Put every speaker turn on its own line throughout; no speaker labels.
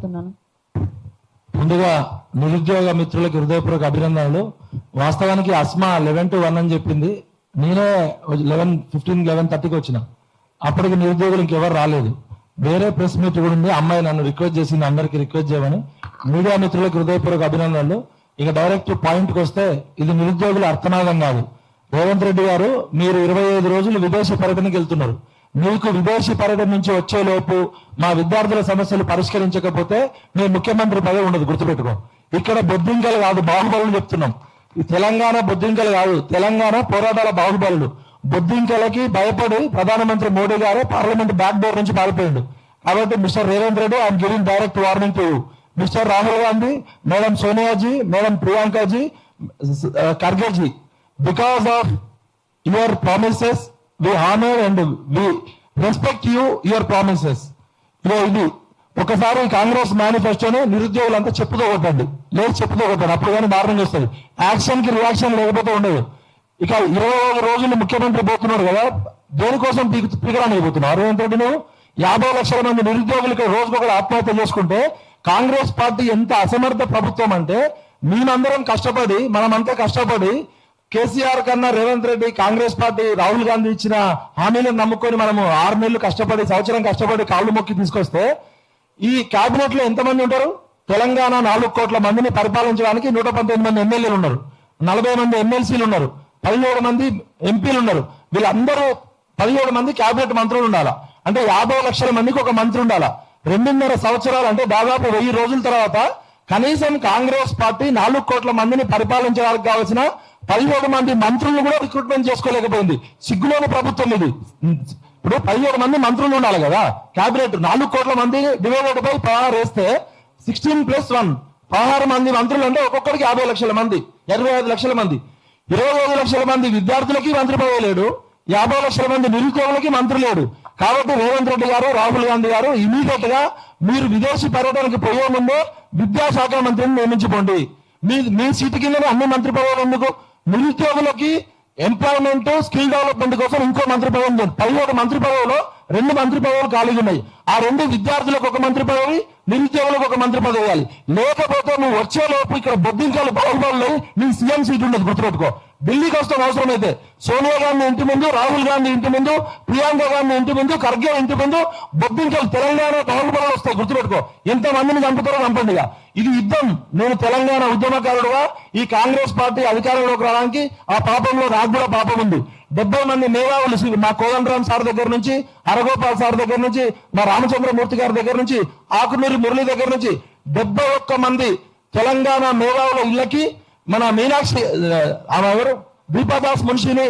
కోరుతున్నాను.
ముందుగా నిరుద్యోగ మిత్రులకు హృదయపూర్వక అభినందనలు. వాస్తవానికి అస్మా 11 to 1 అని చెప్పింది. నేనే 11:30కి వచ్చిన. అప్పటికి నిరుద్యోగులు ఇంకెవరు రాలేదు. వేరే ప్రెస్ మీట్ కూడా ఉంది. అమ్మాయి నన్ను రిక్వెస్ట్ చేసింది అందరికి రిక్వెస్ట్ చేయమని. మీడియా మిత్రులకు హృదయపూర్వక అభినందనలు. ఇక డైరెక్ట్ పాయింట్కి వస్తే ఇది నిరుద్యోగుల అర్థనాదం కాదు. రేవంత్ రెడ్డి గారు మీరు 25 రోజులు విదేశీ పర్యటనకి వెళ్తున్నారు. మీకు విదేశీ పర్యటన నుంచి వచ్చేలోపు మా విద్యార్థుల సమస్యలు పరిష్కరించకపోతే మేము ముఖ్యమంత్రి పదవి ఉండదు, గుర్తుపెట్టుకో. ఇక్కడ బొద్దింకలు కాదు బాహుబలులు చెప్తున్నాం. ఈ తెలంగాణ బొద్దింకలు కాదు, తెలంగాణ పోరాటాల బాహుబలులు. బొద్దింకలకి భయపడి ప్రధానమంత్రి మోడీ గారు పార్లమెంట్ బ్యాక్ డోర్ నుంచి పారిపోయిండు. కాబట్టి mister Revanth Reddy I'm giving direct warning to you. Mister Rahul Gandhi, madam సోనియాజీ, madam ప్రియాంకాజీ, ఖర్గేజీ, because of your promises we honor and we respect your promises. ఇది ఒకసారి కాంగ్రెస్ మేనిఫెస్టోని నిరుద్యోగులంతా చెప్పుతో కొట్టండి, లేదు చెప్పుతో కొట్టండి, అప్పుడు కానీ దారుణంగా వస్తుంది. యాక్షన్ కి రియాక్షన్ లేకపోతే ఉండదు. ఇక 25 రోజులు ముఖ్యమంత్రి పోతున్నారు కదా, దేనికోసం పీకరానికి పోతున్నారు రేవంత్ రెడ్డి? నువ్వు 50 లక్షల మంది నిరుద్యోగులకి రోజుకొకరు ఆత్మహత్య చేసుకుంటే కాంగ్రెస్ పార్టీ ఎంత అసమర్థ ప్రభుత్వం అంటే, మేమందరం కష్టపడి మనమంతా కష్టపడి కేసీఆర్ కన్నా రేవంత్ రెడ్డి కాంగ్రెస్ పార్టీ రాహుల్ గాంధీ ఇచ్చిన హామీలను నమ్ముకొని మనము 6 నెలలు కష్టపడి సంవత్సరం కష్టపడి కాళ్ళు మొక్కి తీసుకొస్తే ఈ కేబినెట్ లో ఎంతమంది ఉంటారు? తెలంగాణ 4 కోట్ల మందిని పరిపాలించడానికి 119 మంది ఎమ్మెల్యేలు ఉన్నారు, 40 మంది ఎమ్మెల్సీలు ఉన్నారు, 17 మంది ఎంపీలు ఉన్నారు. వీళ్ళందరూ 17 మంది కేబినెట్ మంత్రులు ఉండాలా అంటే 50 లక్షల మందికి ఒక మంత్రి ఉండాలా. 2.5 సంవత్సరాలు అంటే దాదాపు 1000 రోజుల తర్వాత కనీసం కాంగ్రెస్ పార్టీ 4 కోట్ల మందిని పరిపాలించడానికి కావాల్సిన 17 మంది మంత్రులను కూడా రిక్రూట్మెంట్ చేసుకోలేకపోయింది. సిగ్గులోని ప్రభుత్వం ఇది. ఇప్పుడు 17 మంది మంత్రులు ఉండాలి కదా కేబినెట్. 4 కోట్ల మంది డివైడెడ్ బై 16 వేస్తే 16+1 16 మంది మంత్రులు అంటే ఒక్కొక్కరికి 50 లక్షల మంది, 25 లక్షల మంది. 25 లక్షల మంది విద్యార్థులకి మంత్రి పదవి లేడు, 50 లక్షల మంది నిరుద్యోగులకి మంత్రి లేడు. కాబట్టి రేవంత్ రెడ్డి గారు, రాహుల్ గాంధీ గారు ఇమీడియట్ గా మీరు విదేశీ పర్యటనకు పోయే ముందే విద్యాశాఖ మంత్రిని నియమించుకోండి. మీ సీటు కిందనే అన్ని మంత్రి పదవులు ఎందుకు? నిరుద్యోగులకి ఎంప్లాయ్మెంట్ స్కిల్ డెవలప్మెంట్ కోసం ఇంకో మంత్రి పదవి ఉంది. 17 మంత్రి పదవులు 2 మంత్రి పదవులు ఖాళీగా ఉన్నాయి. ఆ 2 విద్యార్థులకు ఒక మంత్రి పదవి, నిరుద్యోగులకు ఒక మంత్రి పదవి ఇవ్వాలి. లేకపోతే నువ్వు వచ్చేలోపు ఇక్కడ బొద్దింకాలు బాహుబలు నీ సీఎం సీట్ ఉండదు, గుర్తుపెట్టుకో. ఢిల్లీకి వస్తాం అవసరమైతే సోనియా గాంధీ ఇంటి ముందు, రాహుల్ గాంధీ ఇంటి ముందు, ప్రియాంక గాంధీ ఇంటి ముందు, ఖర్గే ఇంటి ముందు బొద్దింకలు తెలంగాణ బాహుబలు వస్తాయి, గుర్తుపెట్టుకో. ఎంత మందిని చంపుతారో చంపండిగా. ఇది యుద్ధం. నేను తెలంగాణ ఉద్యమకారుడుగా ఈ కాంగ్రెస్ పార్టీ అధికారంలోకి రావడానికి ఆ పాపంలో నాకు కూడా పాపం ఉంది. 70 మంది మేధావులు, మా కోదండరామ్ సార్ దగ్గర నుంచి, హరగోపాల్ సార్ దగ్గర నుంచి, మా రామచంద్రమూర్తి గారి దగ్గర నుంచి, ఆకునూరి మురళి దగ్గర నుంచి 71 మంది తెలంగాణ మేధావుల ఇళ్లకి మన మీనాక్షి ఎవరు దీపాదాస్ మున్షిని,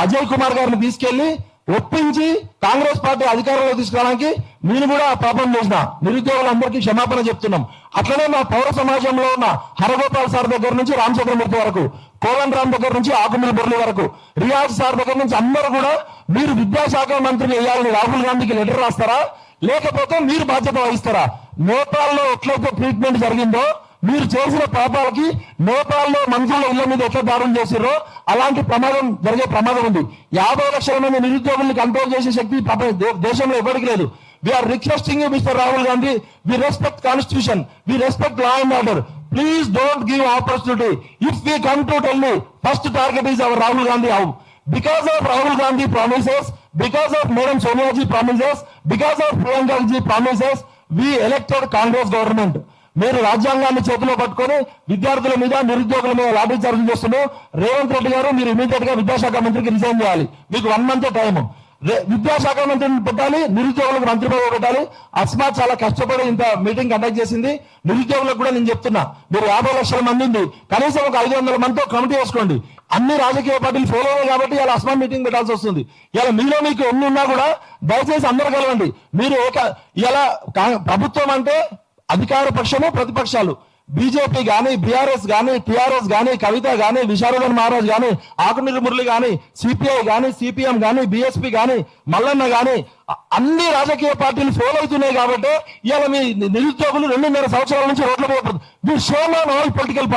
అజయ్ కుమార్ గారిని తీసుకెళ్లి ఒప్పించి కాంగ్రెస్ పార్టీ అధికారంలో తీసుకురావడానికి నేను కూడా పాపం చేసిన. నిరుద్యోగులందరికీ క్షమాపణ చెప్తున్నాం. అట్లనే మా పౌర సమాజంలో ఉన్న హరగోపాల్ సార్ దగ్గర నుంచి రామచంద్రమూర్తి వరకు, కోదండరామ్ దగ్గర నుంచి ఆకునూరి మురళి వరకు, రియాజ్ సార్ దగ్గర నుంచి అందరూ కూడా మీరు విద్యాశాఖ మంత్రిని వేయాలని రాహుల్ గాంధీకి లెటర్ రాస్తారా, లేకపోతే మీరు బాధ్యత వహిస్తారా? నేపాల్లో ఎట్లయితే ట్రీట్మెంట్ జరిగిందో, మీరు చేసిన పాపాలకి నేపాల్లో మంత్రుల ఇళ్ల మీద ఎట్లా దారుణం చేసిర్రో అలాంటి ప్రమాదం జరిగే ప్రమాదం ఉంది. 50 లక్షల మంది నిరుద్యోగుల్ని కంట్రోల్ చేసే శక్తి దేశంలో ఎవరికి లేదు. We are requesting you mister Rahul Gandhi, we respect constitution, we respect law and order. Please don't give opportunity. If we come to Delhi, first target is our Rahul Gandhi. How? Because of Rahul Gandhi promises, because of Madam Sonia ji promises, because of Priyanka ji promises, we elected Congress government. మీరు రాజ్యాంగాన్ని చేతిలో పట్టుకొని విద్యార్థుల మీద, నిరుద్యోగుల మీద lathi charge చేస్తున్నారు. రేవంత్ రెడ్డి గారు మీరు ఇమీడియట్ గా విద్యాశాఖ మంత్రికి రిజైన్ చేయాలి. మీకు 1 మంత్ టైం. విద్యాశాఖ మంత్రిని పెట్టాలి, నిరుద్యోగులకు మంత్రి పదవి పెట్టాలి. అస్మా చాలా కష్టపడి ఇంత మీటింగ్ కండక్ట్ చేసింది. నిరుద్యోగులకు కూడా నేను చెప్తున్నా, మీరు 50 లక్షల మంది ఉంది, కనీసం ఒక 500 మందితో కమిటీ వేసుకోండి. అన్ని రాజకీయ పార్టీలు ఫెయిల్ అయ్యాయి కాబట్టి ఇలా అస్మా మీటింగ్ పెట్టాల్సి వస్తుంది. ఇలా మీలో మీకు ఎన్ని ఉన్నా కూడా దయచేసి అందరూ కలవండి. మీరు ఇలా ప్రభుత్వం అంటే అధికార పక్షము, ప్రతిపక్షాలు, బీజేపీ గానీ, బీఆర్ఎస్ గానీ, టీఆర్ఎస్ గానీ, కవిత గానీ, విశారదన్ మహారాజ్ గానీ, ఆకునూరి మురళి గానీ, సిపిఐ గానీ, సిపిఎం గానీ, బిఎస్పీ గానీ, మల్లన్న గానీ, అన్ని రాజకీయ పార్టీలు ఫెయిల్ అవుతున్నాయి కాబట్టి ఇవాళ మీ నిరుద్యోగులు 2.5 సంవత్సరాల నుంచి రోడ్ల మీద పడుతుంది. We shame on all political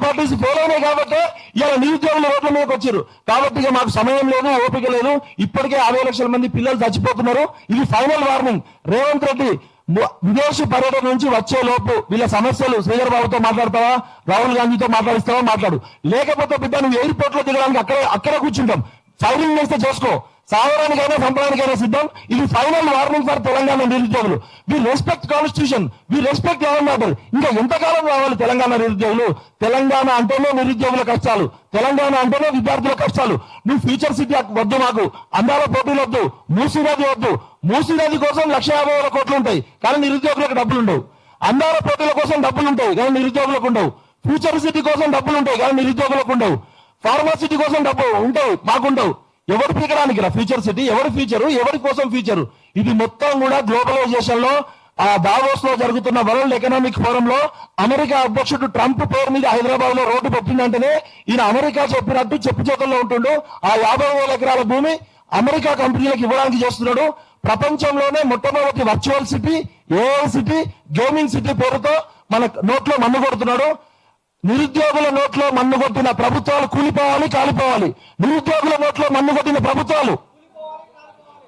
parties fail అయినాయి కాబట్టి ఇవాళ నిరుద్యోగులు రోడ్ల మీదకి వచ్చారు. కాబట్టి ఇక మాకు సమయం లేదు, ఓపిక లేదు. ఇప్పటికే 50 లక్షల మంది పిల్లలు చచ్చిపోతున్నారు. ఇది ఫైనల్ వార్నింగ్. రేవంత్ రెడ్డి విదేశీ పర్యటన నుంచి వచ్చే లోపు వీళ్ళ సమస్యలు శ్రీధర్ బాబుతో మాట్లాడతావా, రాహుల్ గాంధీతో మాట్లాడిస్తావా మాట్లాడు, లేకపోతే బిడ్డ నువ్వు ఎయిర్పోర్ట్ లో దిగడానికి అక్కడే కూర్చుంటాం. ఫైరింగ్ చేస్తే చేసుకో, సావడానికైనా సంపడానికైనా సిద్ధం. ఇది ఫైనల్ వార్నింగ్ ఫర్ తెలంగాణ నిరుద్యోగులు. We respect constitution, we respect law and order. ఇంకా ఎంతకాలం రావాలి తెలంగాణ నిరుద్యోగులు? తెలంగాణ అంటేనే నిరుద్యోగుల కష్టాలు, తెలంగాణ అంటేనే విద్యార్థుల కష్టాలు. నువ్వు ఫ్యూచర్ సిటీ వద్దు, మాకు అందాల పోటీలు వద్దు, మూసీనది వద్దు. మూసీనది కోసం 1,50,000 కోట్లు ఉంటాయి కానీ నిరుద్యోగులకు డబ్బులు ఉండవు. అందాల పోటీల కోసం డబ్బులు ఉంటాయి కానీ నిరుద్యోగులకు ఉండవు. ఫ్యూచర్ సిటీ కోసం డబ్బులు ఉంటాయి కానీ నిరుద్యోగులకు ఉండవు. ఫార్మాసిటీ కోసం డబ్బు ఉంటాయి, మాకుండవు. ఎవరు పీకడానికి రా ఫ్యూచర్ సిటీ? ఎవరి ఫ్యూచరు? ఎవరి కోసం ఫ్యూచరు? ఇది మొత్తం కూడా గ్లోబలైజేషన్ లో ఆ దావోస్ లో జరుగుతున్న వరల్డ్ ఎకనామిక్ ఫోరం లో అమెరికా అధ్యక్షుడు ట్రంప్ పేరు మీద హైదరాబాద్ లో రోడ్డు పెట్టిందంటేనే ఈయన అమెరికా చెప్పినట్టు చెప్పు చేతుల్లో ఉంటుండు. ఆ 50,000 ఎకరాల భూమి అమెరికా కంపెనీలకు ఇవ్వడానికి చేస్తున్నాడు. ప్రపంచంలోనే మొట్టమొదటి virtual city, AI city, gaming city పేరుతో మన నోట్లో మన్ను కొడుతున్నాడు. నిరుద్యోగుల నోట్లో మన్ను కొట్టిన ప్రభుత్వాలు కూలిపోవాలి, కాలిపోవాలి. నిరుద్యోగుల నోట్లో మన్ను కొట్టిన ప్రభుత్వాలు,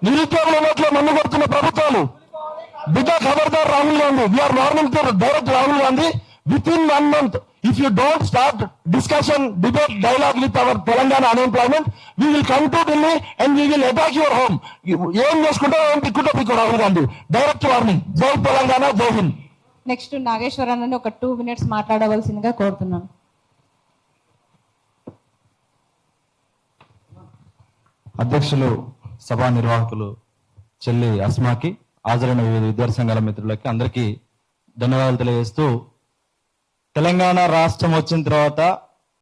నిరుద్యోగుల నోట్లో మన్ను కొడుతున్న ప్రభుత్వాలు బిడ్డ ఖబర్దార్ Rahul Gandhi. We are warning direct Rahul Gandhi. With in 1 month, if you don't start discussion, debate, dialogue with our Telangana unemployment, we will come to Delhi and we will attack your home. ఏం చేసుకుంటావు, ఏం pic Rahul Gandhi. Direct warning. జై తెలంగాణ, జై Hind.
Next Nageswararao ఒక 2 minutes మాట్లాడవలసిందిగా కోరుతున్నాను.
అధ్యక్షులు, సభా నిర్వాహకులు చెల్లి అస్మాకి, హాజరైన వివిధ విద్యార్థి సంఘాల మిత్రులకి అందరికీ ధన్యవాదాలు తెలియజేస్తూ, తెలంగాణ రాష్ట్రం వచ్చిన తర్వాత